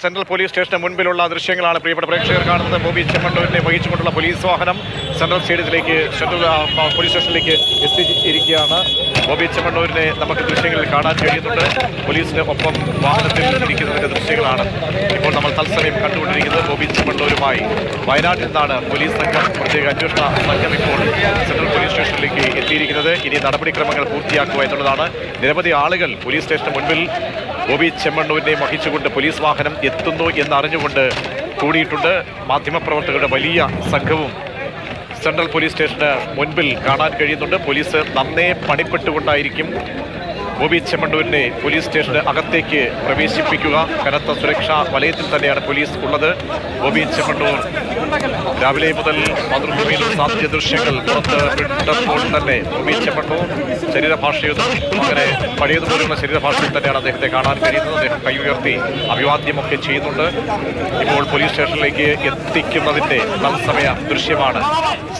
Central police സ്റ്റേഷന് മുൻപിലുള്ള ദൃശ്യങ്ങളാണ് പ്രിയപ്പെട്ട പ്രേക്ഷകർ കാണുന്നത്. ബോബി ചെമ്മണ്ണൂരിനെ വഹിച്ചുകൊണ്ടുള്ള പോലീസ് വാഹനം സെൻട്രൽ പോലീസ് സ്റ്റേഷനിലേക്ക് എത്തിയിരിക്കുകയാണ്. ബോബി ചെമ്മണ്ണൂരിനെ നമുക്ക് ദൃശ്യങ്ങളിൽ കാണാൻ കഴിയുന്നുണ്ട്. പോലീസിന് ഒപ്പം വാഹനത്തിൽ ഇരിക്കുന്നതിന്റെ ദൃശ്യങ്ങളാണ് ഇപ്പോൾ നമ്മൾ തത്സമയം കണ്ടുകൊണ്ടിരിക്കുന്നത്. ബോബി ചെമ്മണ്ണൂരുമായി വയനാട്ടിൽ നിന്നാണ് പോലീസ് സംഘം, പ്രത്യേക അന്വേഷണ സംഘം ഇപ്പോൾ സെൻട്രൽ പോലീസ് സ്റ്റേഷനിലേക്ക് എത്തിയിരിക്കുന്നത്. ഇനി നടപടിക്രമങ്ങൾ പൂർത്തിയാക്കുക എന്നുള്ളതാണ്. നിരവധി ആളുകൾ പോലീസ് സ്റ്റേഷന് മുൻപിൽ ബോബി ചെമ്മണ്ണൂരിനെ വഹിച്ചുകൊണ്ട് പോലീസ് വാഹനം എത്തുന്നു എന്നറിഞ്ഞുകൊണ്ട് കൂടിയിട്ടുണ്ട്. മാധ്യമപ്രവർത്തകരുടെ വലിയ സംഘവും സെൻട്രൽ പോലീസ് സ്റ്റേഷന് മുൻപിൽ കാണാൻ കഴിയുന്നുണ്ട്. പോലീസ് നന്നേ പണിപ്പെട്ടുകൊണ്ടായിരിക്കും ബോബി ചെമ്മണ്ണൂരിനെ പോലീസ് സ്റ്റേഷന് അകത്തേക്ക് പ്രവേശിപ്പിക്കുക. കനത്ത സുരക്ഷാ വലയത്തിൽ തന്നെയാണ് പോലീസ് ഉള്ളത്. ബോബി ചെമ്മണ്ണൂർ രാവിലെ മുതൽ മാതൃഭൂമിയിൽ സാധ്യ ദൃശ്യങ്ങൾ പുറത്ത് വിട്ടപ്പോൾ തന്നെ ബോബി ചെമ്മണ്ണൂർ ശരീരഭാഷയൊന്നും അങ്ങനെ പഴയതുപോലെയുള്ള ശരീരഭാഷയിൽ തന്നെയാണ് അദ്ദേഹത്തെ കാണാൻ കഴിയുന്നത്. അദ്ദേഹം കൈ ഉയർത്തി അഭിവാദ്യമൊക്കെ ചെയ്യുന്നുണ്ട്. ഇപ്പോൾ പോലീസ് സ്റ്റേഷനിലേക്ക് എത്തിക്കുന്നതിൻ്റെ തത്സമയ ദൃശ്യമാണ്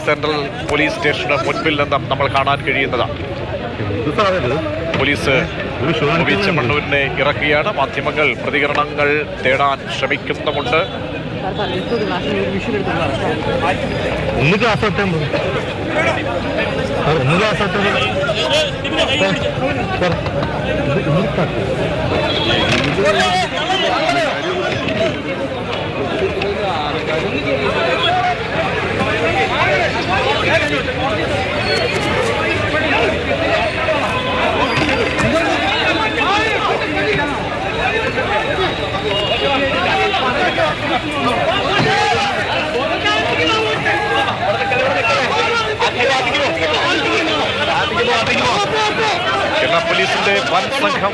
സെൻട്രൽ പോലീസ് സ്റ്റേഷന് മുൻപിൽ നിന്നും നമ്മൾ കാണാൻ കഴിയുന്നത്. പോലീസ് ബോബി ചെമ്മണ്ണൂരിനെ ഇറക്കിയാണ്. മാധ്യമങ്ങൾ പ്രതികരണങ്ങൾ തേടാൻ ശ്രമിക്കുന്നുമുണ്ട്. കേരള പോലീസിന്റെ വൻ സംഘം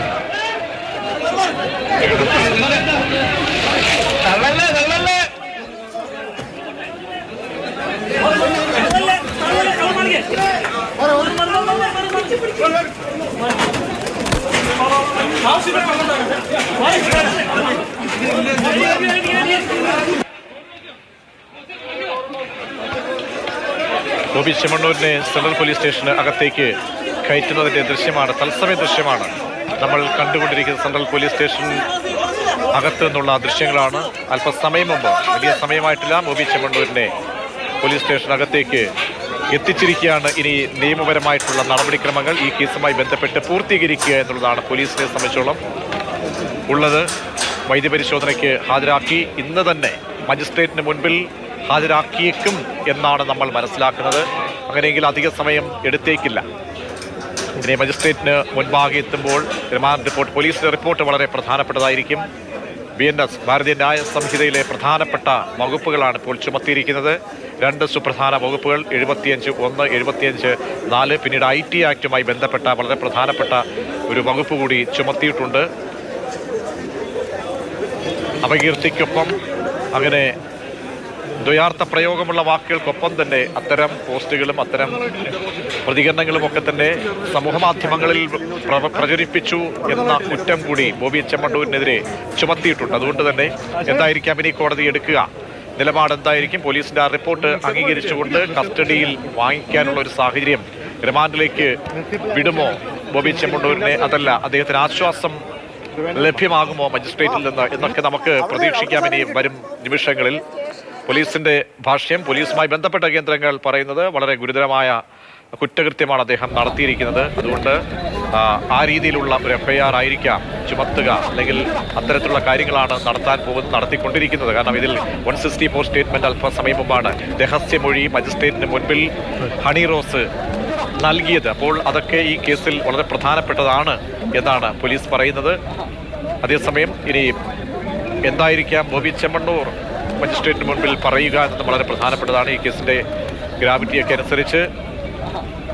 ബോബി ചെമ്മണ്ണൂരിനെ സെൻട്രൽ പോലീസ് സ്റ്റേഷന് അകത്തേക്ക് കയറ്റുന്നതിൻ്റെ ദൃശ്യമാണ്, തത്സമയ ദൃശ്യമാണ് നമ്മൾ കണ്ടുകൊണ്ടിരിക്കുന്നത്. സെൻട്രൽ പോലീസ് സ്റ്റേഷൻ അകത്ത് നിന്നുള്ള ദൃശ്യങ്ങളാണ്. അല്പസമയം മുമ്പ്, വലിയ സമയമായിട്ടില്ല, ബോബി ചെമ്മണ്ണൂരിനെ പോലീസ് സ്റ്റേഷനകത്തേക്ക് എത്തിച്ചിരിക്കുകയാണ്. ഇനി നിയമപരമായിട്ടുള്ള നടപടിക്രമങ്ങൾ ഈ കേസുമായി ബന്ധപ്പെട്ട് പൂർത്തീകരിക്കുക എന്നുള്ളതാണ് പോലീസിനെ സംബന്ധിച്ചോളം ഉള്ളത്. വൈദ്യപരിശോധനയ്ക്ക് ഹാജരാക്കി ഇന്ന് തന്നെ മജിസ്ട്രേറ്റിന് മുൻപിൽ ഹാജരാക്കിയേക്കും എന്നാണ് നമ്മൾ മനസ്സിലാക്കുന്നത്. അങ്ങനെയെങ്കിൽ അധിക സമയം എടുത്തേക്കില്ല. ഇനി മജിസ്ട്രേറ്റിന് മുൻപാകെ എത്തുമ്പോൾ റിമാൻഡ് റിപ്പോർട്ട്, പോലീസിന്റെ റിപ്പോർട്ട് വളരെ പ്രധാനപ്പെട്ടതായിരിക്കും. BNS ഭാരതീയ ന്യായ സംഹിതയിലെ പ്രധാനപ്പെട്ട വകുപ്പുകളാണ് ഇപ്പോൾ ചുമത്തിയിരിക്കുന്നത്. 2 സുപ്രധാന വകുപ്പുകൾ 75(1), 75(4), പിന്നീട് IT ആക്ടുമായി ബന്ധപ്പെട്ട വളരെ പ്രധാനപ്പെട്ട ഒരു വകുപ്പ് കൂടി ചുമത്തിയിട്ടുണ്ട്. അപകീർത്തിക്കൊപ്പം അങ്ങനെ ദ്വയാർത്ഥ പ്രയോഗമുള്ള വാക്കുകൾക്കൊപ്പം തന്നെ അത്തരം പോസ്റ്റുകളും അത്തരം പ്രതികരണങ്ങളും ഒക്കെ തന്നെ സമൂഹ മാധ്യമങ്ങളിൽ പ്രചരിപ്പിച്ചു എന്ന കുറ്റം കൂടി ബോബി ചെമ്മണ്ണൂരിനെതിരെ ചുമത്തിയിട്ടുണ്ട്. അതുകൊണ്ട് തന്നെ എന്തായിരിക്കാം ഇനി കോടതി എടുക്കുക, നിലപാട് എന്തായിരിക്കും? പോലീസിന്റെ ആ റിപ്പോർട്ട് അംഗീകരിച്ചുകൊണ്ട് കസ്റ്റഡിയിൽ വാങ്ങിക്കാനുള്ള ഒരു സാഹചര്യം, റിമാൻഡിലേക്ക് വിടുമോ ബോബി ചെമ്മണ്ണൂരിനെ? അതല്ല അദ്ദേഹത്തിന് ആശ്വാസം ലഭ്യമാകുമോ മജിസ്ട്രേറ്റിൽ നിന്ന് എന്നൊക്കെ നമുക്ക് പ്രതീക്ഷിക്കാം ഇനി വരും നിമിഷങ്ങളിൽ. പോലീസിന്റെ ഭാഷ്യം, പോലീസുമായി ബന്ധപ്പെട്ട കേന്ദ്രങ്ങൾ പറയുന്നത് വളരെ ഗുരുതരമായ കുറ്റകൃത്യമാണ് അദ്ദേഹം നടത്തിയിരിക്കുന്നത്. അതുകൊണ്ട് ആ രീതിയിലുള്ള ഒരു FIR ആയിരിക്കാം ചുമത്തുക, അല്ലെങ്കിൽ അത്തരത്തിലുള്ള കാര്യങ്ങളാണ് നടത്തിക്കൊണ്ടിരിക്കുന്നത്. കാരണം ഇതിൽ 164 സ്റ്റേറ്റ്മെന്റ് അല്പസമയം മുമ്പാണ് രഹസ്യമൊഴി മജിസ്ട്രേറ്റിന് മുൻപിൽ ഹണി റോസ് നൽകിയത്. അപ്പോൾ അതൊക്കെ ഈ കേസിൽ വളരെ പ്രധാനപ്പെട്ടതാണ് എന്നാണ് പോലീസ് പറയുന്നത്. അതേസമയം ഇനി എന്തായിരിക്കാം ബോബി ചെമ്മണ്ണൂർ മജിസ്ട്രേറ്റിന് മുൻപിൽ പറയുക എന്നത് വളരെ പ്രധാനപ്പെട്ടതാണ്. ഈ കേസിന്റെ ഗ്രാവിറ്റിയൊക്കെ അനുസരിച്ച്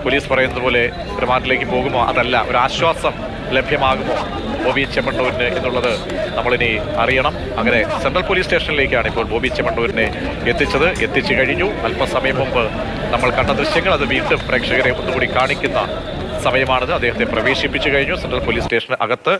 പോലീസ് പറയുന്നത് പോലെ റിമാൻഡിലേക്ക് പോകുമോ, അതല്ല ഒരു ആശ്വാസം ലഭ്യമാകുമോ ബോബി ചെമ്മണ്ണൂരിന് എന്നുള്ളത് നമ്മളിനി അറിയണം. അങ്ങനെ സെൻട്രൽ പോലീസ് സ്റ്റേഷനിലേക്കാണ് ഇപ്പോൾ ബോബി ചെമ്മണ്ണൂരിനെ എത്തിച്ചു കഴിഞ്ഞു. അല്പസമയം മുമ്പ് നമ്മൾ കണ്ട ദൃശ്യങ്ങൾ അത് വീണ്ടും പ്രേക്ഷകരെ ഒന്നുകൂടി കാണിക്കുന്ന സമയമാണിത്. അദ്ദേഹത്തെ പ്രവേശിപ്പിച്ചു കഴിഞ്ഞു സെൻട്രൽ പോലീസ് സ്റ്റേഷന് അകത്ത്.